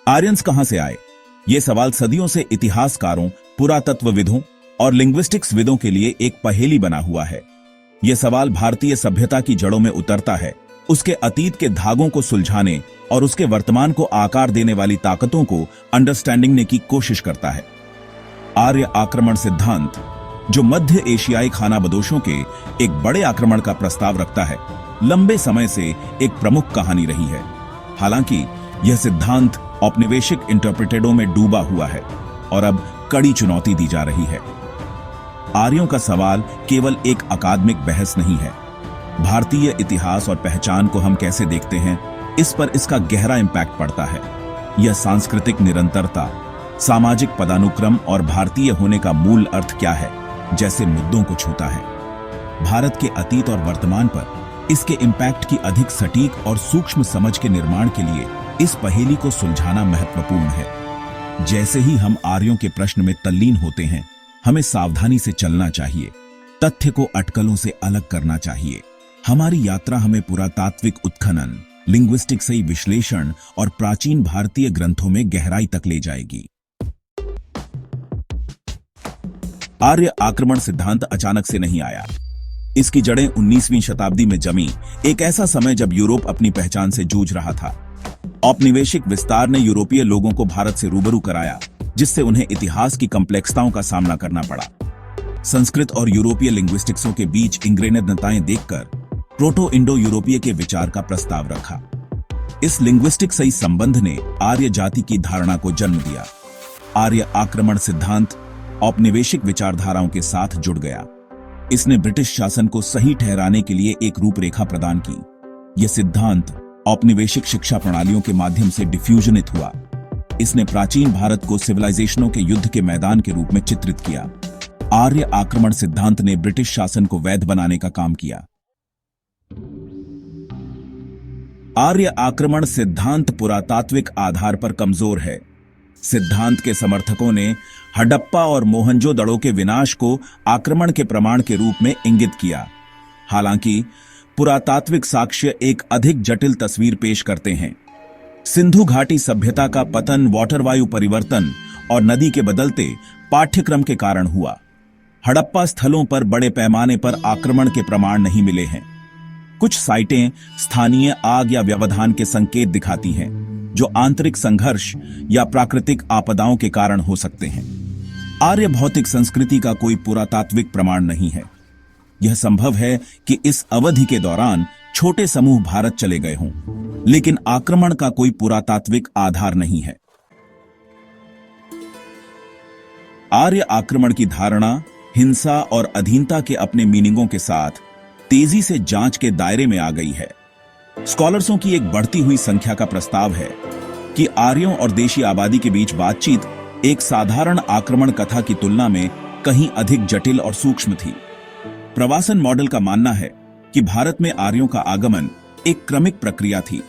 Aryans कहां से आए? ये सवाल सदियों से इतिहासकारों, पुरातत्वविदों और लिंग्विस्टिक्स विदों के लिए एक पहेली बना हुआ है। यह सवाल भारतीय सभ्यता की जड़ों में उतरता है, उसके अतीत के धागों को सुलझाने और उसके वर्तमान को आकार देने वाली ताकतों को अंडरस्टैंडिंग की कोशिश करता है। आर्य आक्रमण सिद्धांत, जो मध्य एशियाई खानाबदोशों के एक बड़े आक्रमण का प्रस्ताव रखता है, लंबे समय से एक प्रमुख कहानी रही है। हालांकि यह सिद्धांत औपनिवेशिक इंटरप्रिटेडों में डूबा हुआ है और अब कड़ी चुनौती दी जा रही है। आर्यों का सवाल केवल एक अकादमिक बहस नहीं है। भारतीय इतिहास और पहचान को हम कैसे देखते हैं, इस पर इसका गहरा इंपैक्ट पड़ता है। यह सांस्कृतिक निरंतरता, सामाजिक पदानुक्रम और भारतीय होने का मूल अर्थ क्या है जैसे मुद्दों को छूता है। भारत के अतीत और वर्तमान पर इसके इंपैक्ट की अधिक सटीक और सूक्ष्म समझ के निर्माण के लिए इस पहेली को सुलझाना महत्वपूर्ण है। जैसे ही हम आर्यों के प्रश्न में तल्लीन होते हैं, हमें सावधानी से चलना चाहिए, तथ्य को अटकलों से अलग करना चाहिए। हमारी यात्रा हमें पुरातात्विक उत्खनन, लिंग्विस्टिक सही विश्लेषण और प्राचीन भारतीय ग्रंथों में गहराई तक ले जाएगी। आर्य आक्रमण सिद्धांत अचानक से नहीं आया। इसकी जड़ें 19वीं शताब्दी में जमी, एक ऐसा समय जब यूरोप अपनी पहचान से जूझ रहा था। औपनिवेशिक विस्तार ने यूरोपीय लोगों को भारत से रूबरू कराया, जिससे उन्हें इतिहास की कॉम्प्लेक्सताओं का सामना करना पड़ा। संस्कृत और यूरोपीय लिंग्विस्टिक्सों के बीच इंग्रेनताएं देखकर प्रोटो इंडो यूरोपीय के विचार का प्रस्ताव रखा। इस लिंग्विस्टिक सही संबंध ने आर्य जाति की धारणा को जन्म दिया। आर्य आक्रमण सिद्धांत औपनिवेशिक विचारधाराओं के साथ जुड़ गया। इसने ब्रिटिश शासन को सही ठहराने के लिए एक रूपरेखा प्रदान की। यह सिद्धांत औपनिवेशिक शिक्षा प्रणालियों के माध्यम से डिफ्यूजनित हुआ। इसने प्राचीन भारत को सिविलाइजेशनों के युद्ध के मैदान के रूप में चित्रित किया। आर्य आक्रमण सिद्धांत ने ब्रिटिश शासन को वैध बनाने का काम किया। आर्य आक्रमण सिद्धांत पुरातात्विक आधार पर कमजोर है। सिद्धांत के समर्थकों ने हडप्पा और मोहनजोदड़ो के विनाश को आक्रमण के प्रमाण के रूप में इंगित किया। हालांकि पुरातात्विक साक्ष्य एक अधिक जटिल तस्वीर पेश करते हैं। सिंधु घाटी सभ्यता का पतन वाटर-वायु परिवर्तन और नदी के बदलते पाठ्यक्रम के कारण हुआ। हड़प्पा स्थलों पर बड़े पैमाने पर आक्रमण के प्रमाण नहीं मिले हैं। कुछ साइटें स्थानीय आग या व्यवधान के संकेत दिखाती हैं, जो आंतरिक संघर्ष या प्राकृतिक आपदाओं के कारण हो सकते हैं। आर्य भौतिक संस्कृति का कोई पुरातात्विक प्रमाण नहीं है। यह संभव है कि इस अवधि के दौरान छोटे समूह भारत चले गए हों, लेकिन आक्रमण का कोई पुरातात्विक आधार नहीं है। आर्य आक्रमण की धारणा हिंसा और अधीनता के अपने मीनिंगों के साथ तेजी से जांच के दायरे में आ गई है। स्कॉलर्सों की एक बढ़ती हुई संख्या का प्रस्ताव है कि आर्यों और देशी आबादी के बीच बातचीत एक साधारण आक्रमण कथा की तुलना में कहीं अधिक जटिल और सूक्ष्म थी। प्रवासन मॉडल का मानना है कि भारत में आर्यों का आगमन एक क्रमिक प्रक्रिया थी,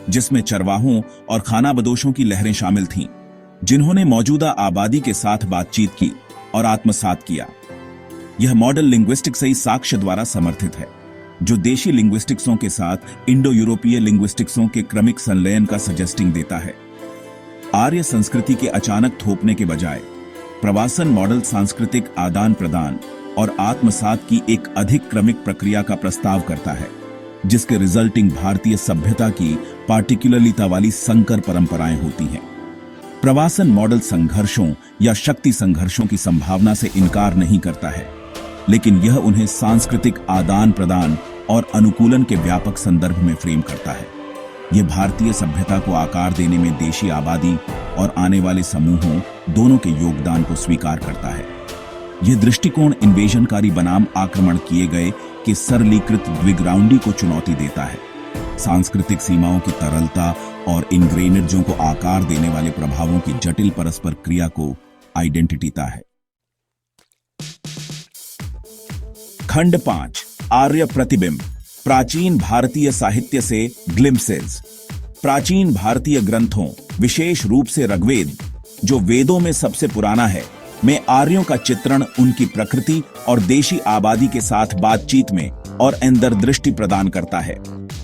जिसमें चरवाहों और खानाबदोशों की लहरें शामिल थीं, जिन्होंने मौजूदा आबादी के साथ बातचीत की और आत्मसात किया। यह मॉडल लिंग्विस्टिक सही साक्ष्य द्वारा समर्थित है, जो देशी लिंग्विस्टिक्सों के साथ इंडो यूरोपीय लिंग्विस्टिक्सों के क्रमिक संलयन का सजेस्टिंग देता है। आर्य संस्कृति के अचानक थोपने के बजाय प्रवासन मॉडल सांस्कृतिक आदान प्रदान और आत्मसात की एक अधिक क्रमिक प्रक्रिया का प्रस्ताव करता है, जिसके रिजल्टिंग भारतीय सभ्यता की पार्टिकुलरिता वाली संकर परंपराएं होती हैं। प्रवासन मॉडल संघर्षों या शक्ति संघर्षों की संभावना से इनकार नहीं करता है, लेकिन यह उन्हें सांस्कृतिक आदान प्रदान और अनुकूलन के व्यापक संदर्भ में फ्रेम करता है। यह भारतीय सभ्यता को आकार देने में देशी आबादी और आने वाले समूहों दोनों के योगदान को स्वीकार करता है। यह दृष्टिकोण इन्वेजनकारी बनाम आक्रमण किए गए के सरलीकृत द्विग्राउंडी को चुनौती देता है। सांस्कृतिक सीमाओं की तरलता और इनग्रेनेडजों को आकार देने वाले प्रभावों की जटिल परस्पर क्रिया को आइडेंटिटीता है। खंड 5, आर्य प्रतिबिंब, प्राचीन भारतीय साहित्य से ग्लिम्पसेस। प्राचीन भारतीय ग्रंथों, विशेष रूप से ऋग्वेद, जो वेदों में सबसे पुराना है, में आर्यों का चित्रण उनकी प्रकृति और देशी आबादी के साथ बातचीत में और अंतर्दृष्टि प्रदान करता है।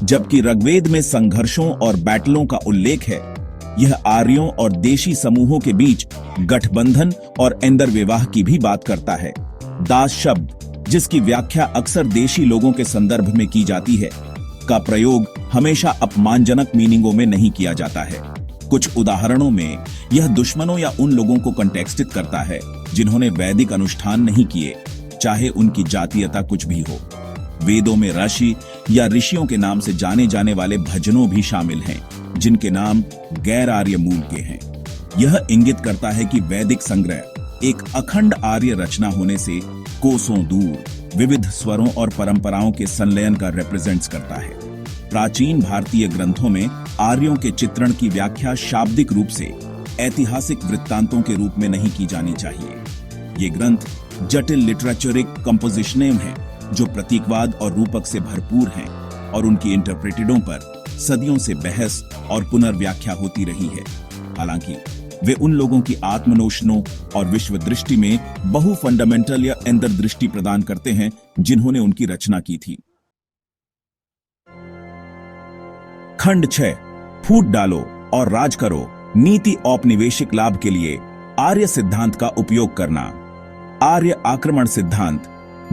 जबकि ऋग्वेद में संघर्षों और बैटलों का उल्लेख है, यह आर्यों और देशी समूहों के बीच गठबंधन और अंतर्विवाह की भी बात करता है। दास शब्द, जिसकी व्याख्या अक्सर देशी लोगों के संदर्भ में की जाती है, का प्रयोग हमेशा अपमानजनक मीनिंगों में नहीं किया जाता है। कुछ उदाहरणों में यह दुश्मनों या उन लोगों को कंटेक्स्टित करता है जिन्होंने वैदिक अनुष्ठान नहीं किए, चाहे उनकी जातीयता कुछ भी हो। वेदों में ऋषि या ऋषियों के नाम से जाने जाने वाले भजनों भी शामिल हैं, जिनके नाम गैर आर्य मूल के हैं। यह इंगित करता है कि वैदिक संग्रह एक अखंड आर्य रचना होने से कोसों दूर विविध स्वरों और परंपराओं के संलयन का रिप्रेजेंट्स करता है। प्राचीन भारतीय ग्रंथों में आर्यों के चित्रण की व्याख्या शाब्दिक रूप से ऐतिहासिक वृत्तांतों के रूप में नहीं की जानी चाहिए। ये ग्रंथ जटिल लिटरेचरिक कंपोजिशनेम हैं, जो प्रतीकवाद और रूपक से भरपूर हैं, और उनकी इंटरप्रेटेडों पर सदियों से बहस और पुनर्व्याख्या होती रही है। हालांकि वे उन लोगों की आत्मनोशनों और विश्व दृष्टि में बहु फंडामेंटल या अंतर्दृष्टि प्रदान करते हैं जिन्होंने उनकी रचना की थी। खंड 6, फूट डालो और राज करो, नीति औपनिवेशिक लाभ के लिए आर्य सिद्धांत का उपयोग करना। आर्य आक्रमण सिद्धांत,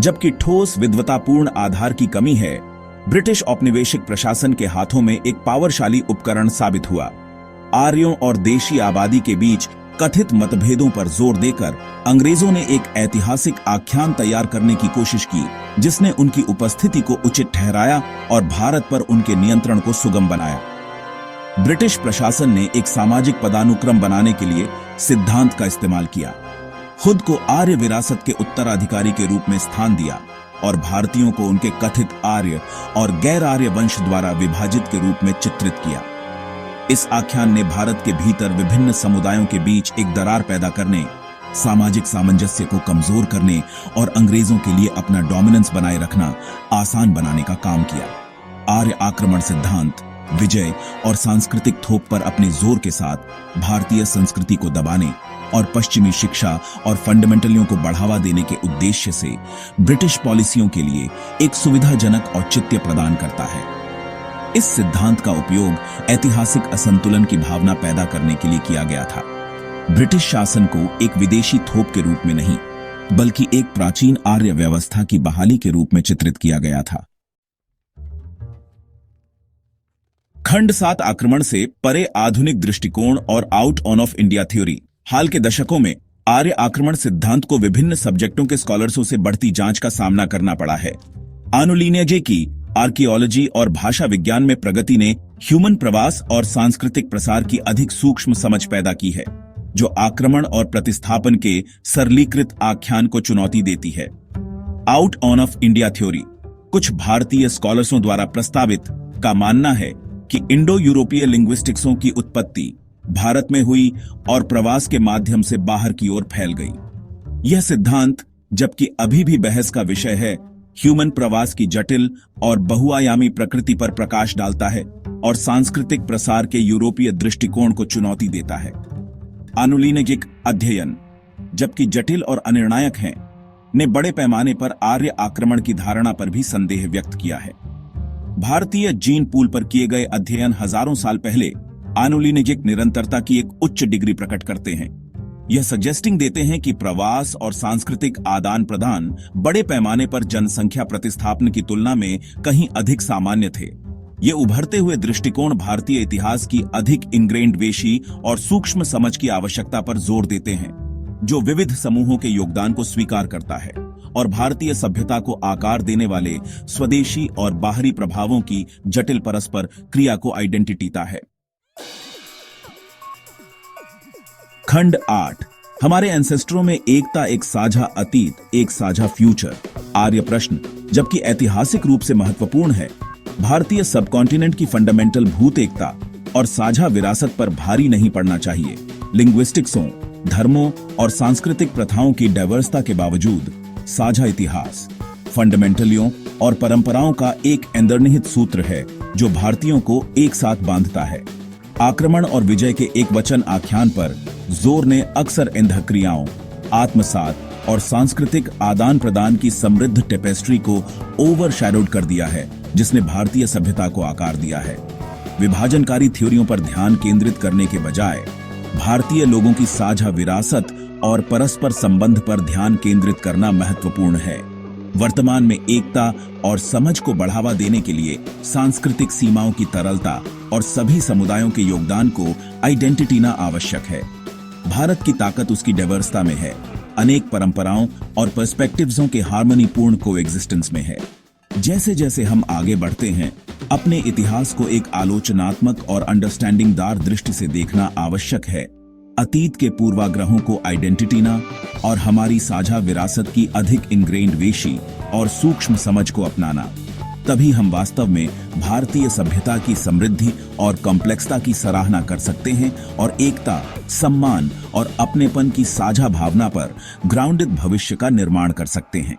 जबकि ठोस विद्वतापूर्ण आधार की कमी है, ब्रिटिश औपनिवेशिक प्रशासन के हाथों में एक पावरशाली उपकरण साबित हुआ। आर्यों और देशी आबादी के बीच कथित मतभेदों पर जोर देकर अंग्रेजों ने एक ऐतिहासिक आख्यान तैयार करने की कोशिश की, जिसने उनकी उपस्थिति को उचित ठहराया और भारत पर उनके नियंत्रण को सुगम बनाया। ब्रिटिश प्रशासन ने एक सामाजिक पदानुक्रम बनाने के लिए सिद्धांत का इस्तेमाल किया, खुद को आर्य विरासत के उत्तराधिकारी के रूप में स्थान दिया और भारतीयों को उनके कथित आर्य और गैर आर्य वंश द्वारा विभाजित के रूप में चित्रित किया। इस आख्यान ने भारत के भीतर विभिन्न समुदायों के बीच एक दरार पैदा करने, सामाजिक सामंजस्य को कमजोर करने और अंग्रेजों के लिए अपना डोमिनेंस बनाए रखना आसान बनाने का काम किया। आर्य आक्रमण सिद्धांत विजय और सांस्कृतिक थोप पर अपने जोर के साथ भारतीय संस्कृति को दबाने और पश्चिमी शिक्षा और फंडामेंटलियों को बढ़ावा देने के उद्देश्य से ब्रिटिश पॉलिसियों के लिए एक सुविधाजनक औचित्य प्रदान करता है। इस सिद्धांत का उपयोग ऐतिहासिक असंतुलन की भावना पैदा करने के लिए किया गया था। ब्रिटिश शासन को एक विदेशी थोप के रूप में नहीं, बल्कि एक प्राचीन आर्य व्यवस्था की बहाली के रूप में चित्रित किया गया था। खंड 7, आक्रमण से परे आधुनिक दृष्टिकोण और आउट ऑफ इंडिया थ्योरी। हाल के दशकों में आर्य आक्रमण सिद्धांत को विभिन्न सब्जेक्टों के स्कॉलर्सों से बढ़ती जांच का सामना करना पड़ा है। आनुलीनियजे की आर्कियोलॉजी और भाषा विज्ञान में प्रगति ने ह्यूमन प्रवास और सांस्कृतिक प्रसार की अधिक सूक्ष्म समझ पैदा की है, जो आक्रमण और प्रतिस्थापन के सरलीकृत आख्यान को चुनौती देती है। आउट ऑफ इंडिया थ्योरी कुछ भारतीय स्कॉलर्सों द्वारा प्रस्तावित का मानना है कि इंडो यूरोपीय लिंग्विस्टिक्सों की उत्पत्ति भारत में हुई और प्रवास के माध्यम से बाहर की ओर फैल गई। यह सिद्धांत, जबकि अभी भी बहस का विषय है, ह्यूमन प्रवास की जटिल और बहुआयामी प्रकृति पर प्रकाश डालता है और सांस्कृतिक प्रसार के यूरोपीय दृष्टिकोण को चुनौती देता है। आनुलीनिजिक अध्ययन, जबकि जटिल और अनिर्णायक हैं, ने बड़े पैमाने पर आर्य आक्रमण की धारणा पर भी संदेह व्यक्त किया है। भारतीय जीन पूल पर किए गए अध्ययन हजारों साल पहले आनुलीनिजिक निरंतरता की एक उच्च डिग्री प्रकट करते हैं। यह सजेस्टिंग देते हैं कि प्रवास और सांस्कृतिक आदान प्रदान बड़े पैमाने पर जनसंख्या प्रतिस्थापन की तुलना में कहीं अधिक सामान्य थे। ये उभरते हुए दृष्टिकोण भारतीय इतिहास की अधिक इंग्रेन्ड वेशी और सूक्ष्म समझ की आवश्यकता पर जोर देते हैं, जो विविध समूहों के योगदान को स्वीकार करता है और भारतीय सभ्यता को आकार देने वाले स्वदेशी और बाहरी प्रभावों की जटिल परस्पर क्रिया को आइडेंटिटीता है। खंड 8, हमारे एंसेस्टरों में एकता, एक साझा अतीत, एक साझा फ्यूचर। आर्य प्रश्न, जबकि ऐतिहासिक रूप से महत्वपूर्ण है, भारतीय सबकॉन्टिनेंट की फंडामेंटल भूत एकता और साझा विरासत पर भारी नहीं पड़ना चाहिए। लिंग्विस्टिक्सों, धर्मों और सांस्कृतिक प्रथाओं की डाइवर्सिटी के बावजूद साझा इतिहास, फंडामेंटलियों और परंपराओं का एक अंतर्निहित सूत्र है जो भारतीयों को एक साथ बांधता है। आक्रमण और विजय के एक वचन आख्यान पर जोर ने अक्सर इंद्रियक्रियाओं, आत्मसात और सांस्कृतिक आदान प्रदान की समृद्ध टेपेस्ट्री को ओवरशैडोड कर दिया है, जिसने भारतीय सभ्यता को आकार दिया है। विभाजनकारी थ्योरियों पर ध्यान केंद्रित करने के बजाय भारतीय लोगों की साझा विरासत और परस्पर संबंध पर ध्यान केंद्रित करना महत्वपूर्ण है। वर्तमान में एकता और समझ को बढ़ावा देने के लिए सांस्कृतिक सीमाओं की तरलता और सभी समुदायों के योगदान को आइडेंटिटीना आवश्यक है। भारत की ताकत उसकी डाइवर्सिटी में है, अनेक परंपराओं और पर्सपेक्टिव्सों के हार्मनीपूर्ण कोएग्जिस्टेंस में है। जैसे जैसे हम आगे बढ़ते हैं, अपने इतिहास को एक आलोचनात्मक और अंडरस्टैंडिंगदार दृष्टि से देखना आवश्यक है। अतीत के पूर्वाग्रहों को आइडेंटिटीना और हमारी साझा विरासत की अधिक इनग्रेन्ड वेशी और सूक्ष्म समझ को अपनाना। तभी हम वास्तव में भारतीय सभ्यता की समृद्धि और कॉम्प्लेक्सता की सराहना कर सकते हैं और एकता, सम्मान और अपनेपन की साझा भावना पर ग्राउंडेड भविष्य का निर्माण कर सकते हैं।